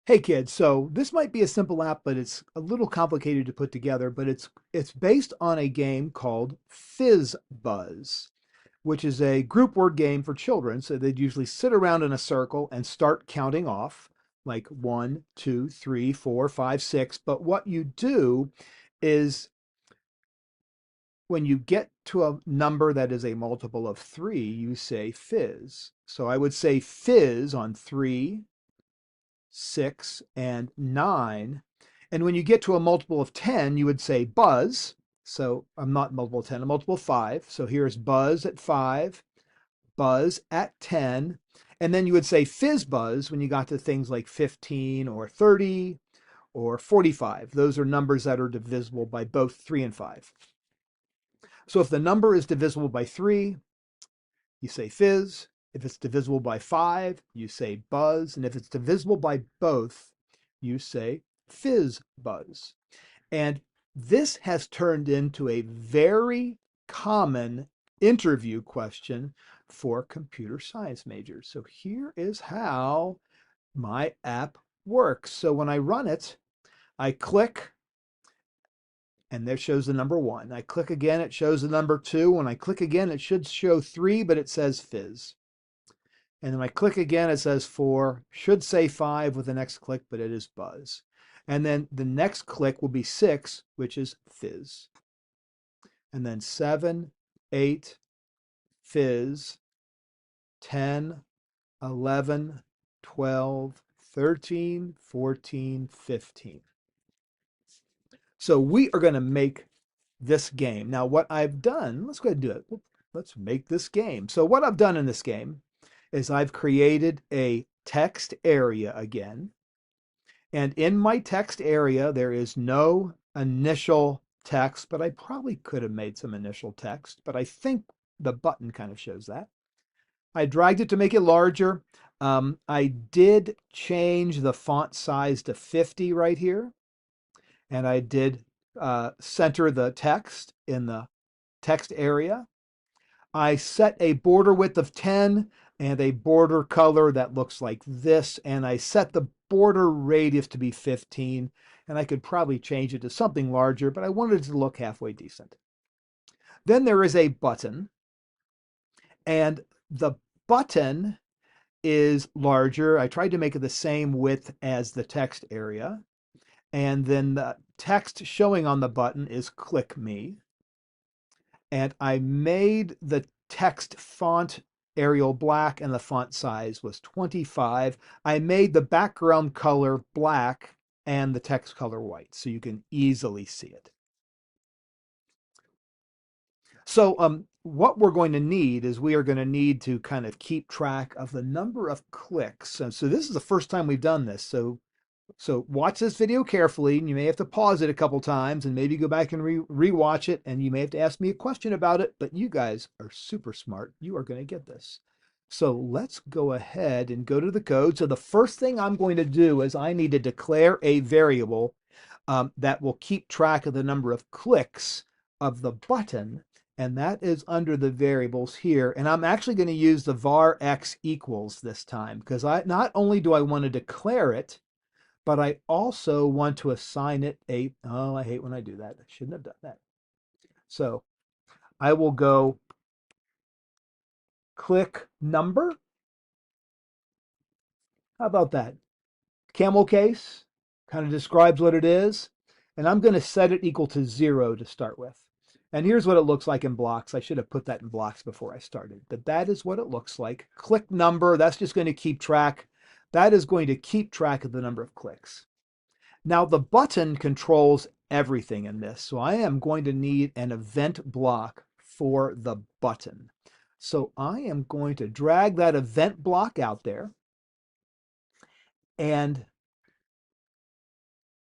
Hey kids, so this might be a simple app, but it's a little complicated to put together, but it's based on a game called FizzBuzz, which is a group word game for children. So they'd usually sit around in a circle and start counting off like 1, 2, 3, 4, 5, 6. But what you do is when you get to a number that is a multiple of 3, you say fizz. So I would say fizz on 3, 6, and 9. And when you get to a multiple of 10, you would say buzz. So I'm not multiple of 10, a multiple of 5. So here's buzz at 5, buzz at 10. And then you would say fizz buzz when you got to things like 15 or 30 or 45. Those are numbers that are divisible by both 3 and 5. So if the number is divisible by 3, you say fizz. If it's divisible by 5, you say buzz. And if it's divisible by both, you say fizz buzz. And this has turned into a very common interview question for computer science majors. So here is how my app works. So when I run it, I click and there shows the number 1. I click again, it shows the number 2. When I click again, it should show 3, but it says fizz. And then I click again, it says 4, should say 5 with the next click, but it is buzz. And then the next click will be 6, which is fizz. And then 7, 8, fizz, 10, 11, 12, 13, 14, 15. So we are going to make this game. Now what I've done, let's go ahead and do it. Let's make this game. So what I've done in this game is I've created a text area again. And in my text area, there is no initial text, but I probably could have made some initial text, but I think the button kind of shows that. I dragged it to make it larger. I did change the font size to 50 right here, and I did center the text in the text area. I set a border width of 10 and a border color that looks like this. And I set the border radius to be 15. And I could probably change it to something larger, but I wanted it to look halfway decent. Then there is a button. And the button is larger. I tried to make it the same width as the text area. And then the text showing on the button is click me. And I made the text font Arial black and the font size was 25. I made the background color black and the text color white so you can easily see it. So what we're going to need is we are going to need to kind of keep track of the number of clicks. And so this is the first time we've done this. So watch this video carefully, and you may have to pause it a couple times and maybe go back and rewatch it, and you may have to ask me a question about it, but you guys are super smart. You are going to get this. So let's go ahead and go to the code. So the first thing I'm going to do is I need to declare a variable that will keep track of the number of clicks of the button, and that is under the variables here. And I'm actually going to use the var x equals this time because not only do I want to declare it, but I also want to assign it a, oh, I hate when I do that. I shouldn't have done that. So I will go click number. How about that? Camel case kind of describes what it is. And I'm going to set it equal to 0 to start with. And here's what it looks like in blocks. I should have put that in blocks before I started, but that is what it looks like. Click number, that's just going to keep track. That is going to keep track of the number of clicks. Now the button controls everything in this. So I am going to need an event block for the button. So I am going to drag that event block out there. And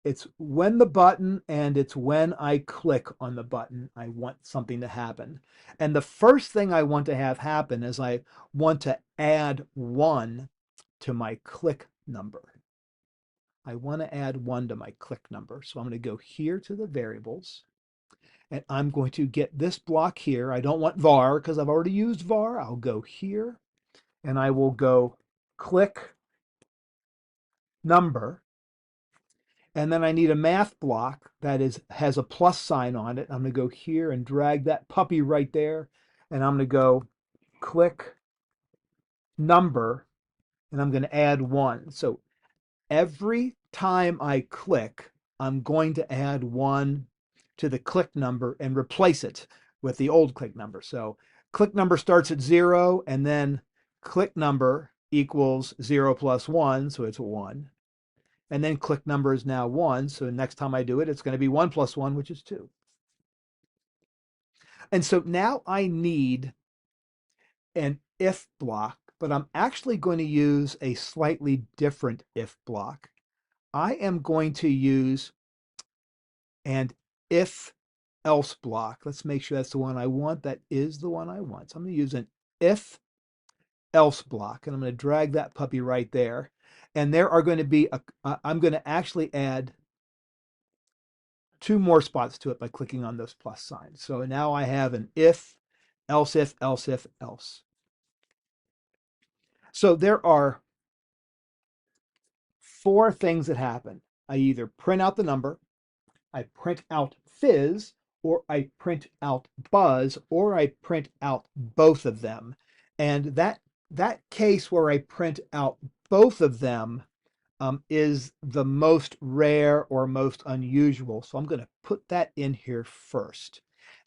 it's when the button and it's when I click on the button, I want something to happen. And the first thing I want to have happen is I want to add 1 to my click number. I want to add 1 to my click number. So I'm going to go here to the variables, and I'm going to get this block here. I don't want var because I've already used var. I'll go here, and I will go click number. And then I need a math block that has a plus sign on it. I'm going to go here and drag that puppy right there. And I'm going to go click number, and I'm going to add 1. So every time I click, I'm going to add 1 to the click number and replace it with the old click number. So click number starts at 0, and then click number equals 0 plus 1, so it's 1. And then click number is now 1, so next time I do it, it's going to be 1 plus 1, which is 2. And so now I need an if block, but I'm actually going to use a slightly different if block. I am going to use an if else block. Let's make sure that's the one I want. That is the one I want. So I'm going to use an if else block, and I'm going to drag that puppy right there. And there are going to be, I'm going to actually add 2 more spots to it by clicking on those plus signs. So now I have an if, else if, else if, else. So there are 4 things that happen. I either print out the number, I print out fizz, or I print out buzz, or I print out both of them. And that case where I print out both of them is the most rare or most unusual. So I'm going to put that in here first.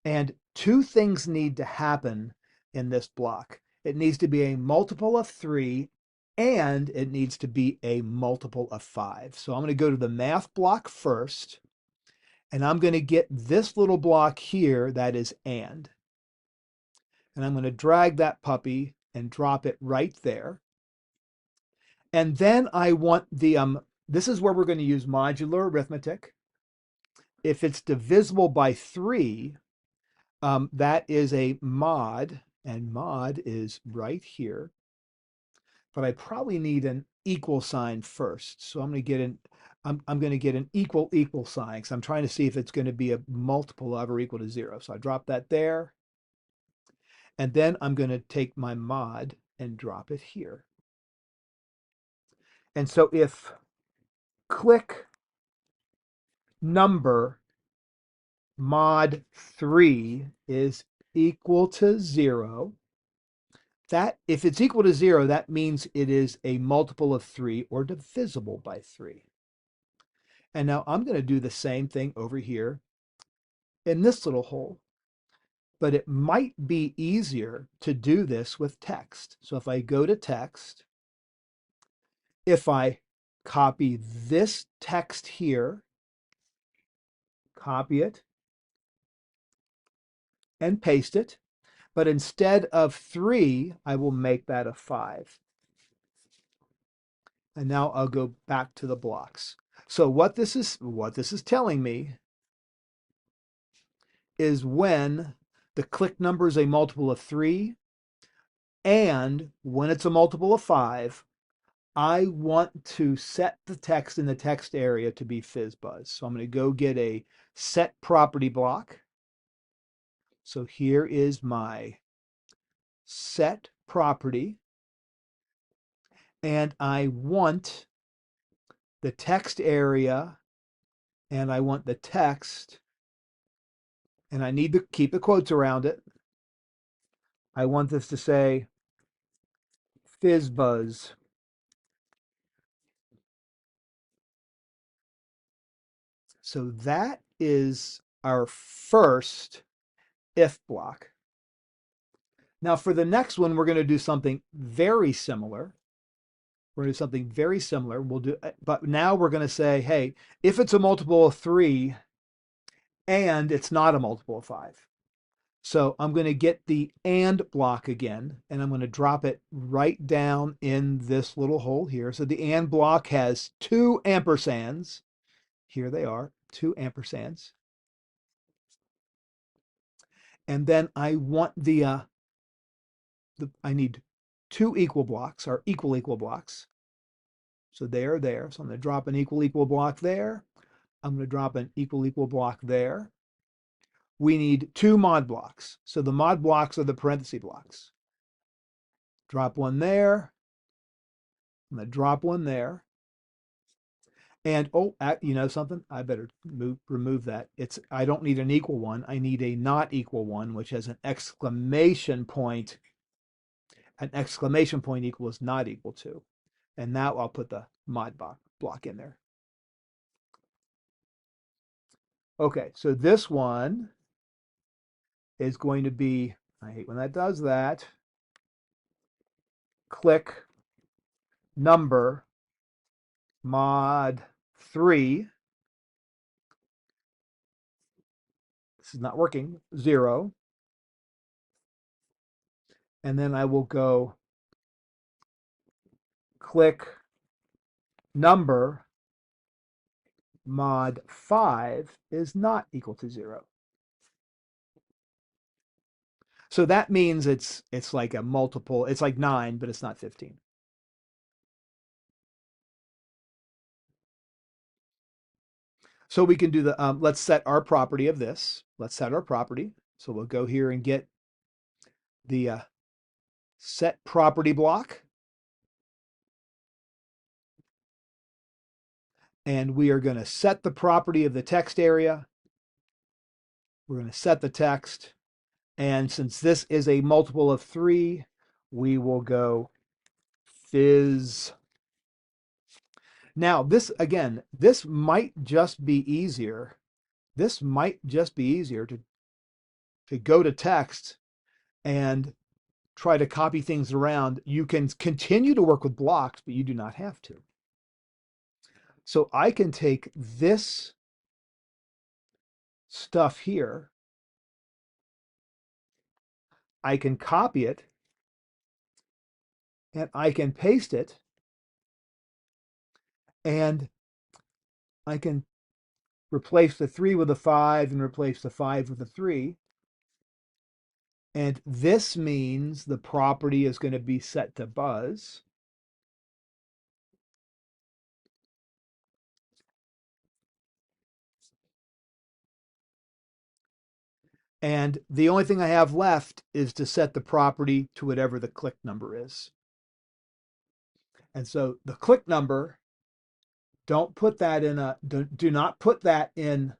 And 2 things need to happen in this block. It needs to be a multiple of 3, and it needs to be a multiple of 5. So I'm going to go to the math block first, and I'm going to get this little block here that is and. And I'm going to drag that puppy and drop it right there. And then I want the, this is where we're going to use modular arithmetic. If it's divisible by 3, that is a mod, and mod is right here. But I probably need an equal sign first. So I'm going to get I'm going to get an equal sign, because I'm trying to see if it's going to be a multiple of or equal to 0. So I drop that there. And then I'm going to take my mod and drop it here. And so if click number mod 3 is equal to 0, that if it's equal to 0, that means it is a multiple of 3 or divisible by 3. And now I'm going to do the same thing over here in this little hole. But it might be easier to do this with text. So if I go to text, if I copy this text here, copy it, and paste it, but instead of 3, I will make that a 5. And now I'll go back to the blocks. So what this is telling me is when the click number is a multiple of 3, and when it's a multiple of 5, I want to set the text in the text area to be FizzBuzz. So I'm going to go get a set property block. So here is my set property. And I want the text area, and I want the text, and I need to keep the quotes around it. I want this to say FizzBuzz. So that is our first if block. Now for the next one, we're going to do something very similar. We're going to do something very similar. We'll do, but now we're going to say, hey, if it's a multiple of 3 and it's not a multiple of 5. So I'm going to get the and block again, and I'm going to drop it right down in this little hole here. So the and block has 2 ampersands. Here they are, 2 ampersands. And then I want I need 2 equal blocks, or equal blocks. So they are there. So I'm going to drop an equal block there. I'm going to drop an equal block there. We need 2 mod blocks. So the mod blocks are the parenthesis blocks. Drop one there. I'm going to drop one there. And oh, you know something? I better remove that. I don't need an equal one. I need a not equal one, which has an exclamation point. An exclamation point equals not equal to. And now I'll put the mod block in there. Okay, so this one is going to be, I hate when that does that, click number mod 3. This is not working, 0. And then I will go click number mod 5 is not equal to 0. So that means it's like a multiple, it's like 9, but it's not 15. So we can do the, let's set our property of this. Let's set our property. So we'll go here and get the set property block. And we are going to set the property of the text area. We're going to set the text. And since this is a multiple of 3, we will go fizz. Now, this, again, this might just be easier. This might just be easier to go to text and try to copy things around. You can continue to work with blocks, but you do not have to. So I can take this stuff here, I can copy it, and I can paste it, and I can replace the 3 with a 5 and replace the 5 with a 3. And this means the property is going to be set to buzz. And the only thing I have left is to set the property to whatever the click number is. And so the click number, don't put that in a, do not put that in,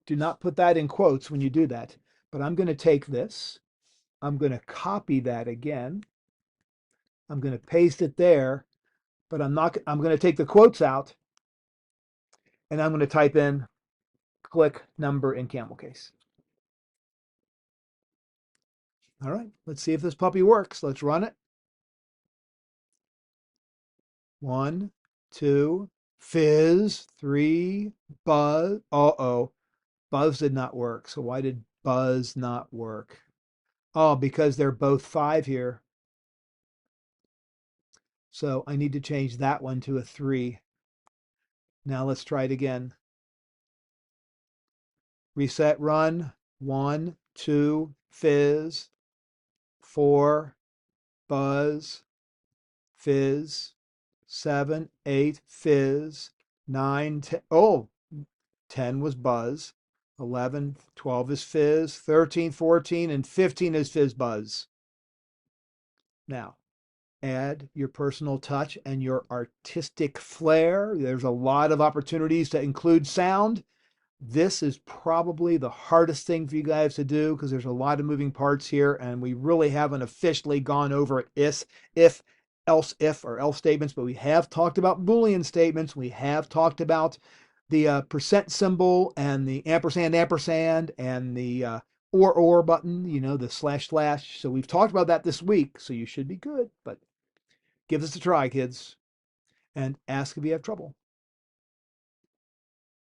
do not put that in quotes when you do that. But I'm going to take this, I'm going to copy that again. I'm going to paste it there, but I'm going to take the quotes out, and I'm going to type in click number in camel case. All right, let's see if this puppy works. Let's run it. 1, 2, fizz, 3, buzz. Uh-oh, buzz did not work. So why did buzz not work? Oh, because they're both 5 here. So I need to change that one to a 3. Now let's try it again. Reset, run. 1, 2, fizz, 4, buzz, fizz, 7, 8, fizz, 9, 10. Oh, 10 was buzz. 11, 12 is fizz. 13, 14, and 15 is FizzBuzz. Now, add your personal touch and your artistic flair. There's a lot of opportunities to include sound. This is probably the hardest thing for you guys to do because there's a lot of moving parts here, and we really haven't officially gone over if, else, if, or else statements, but we have talked about Boolean statements. We have talked about the percent symbol and the ampersand and the or button, you know, the slash slash. So we've talked about that this week, so you should be good, but give this a try, kids, and ask if you have trouble.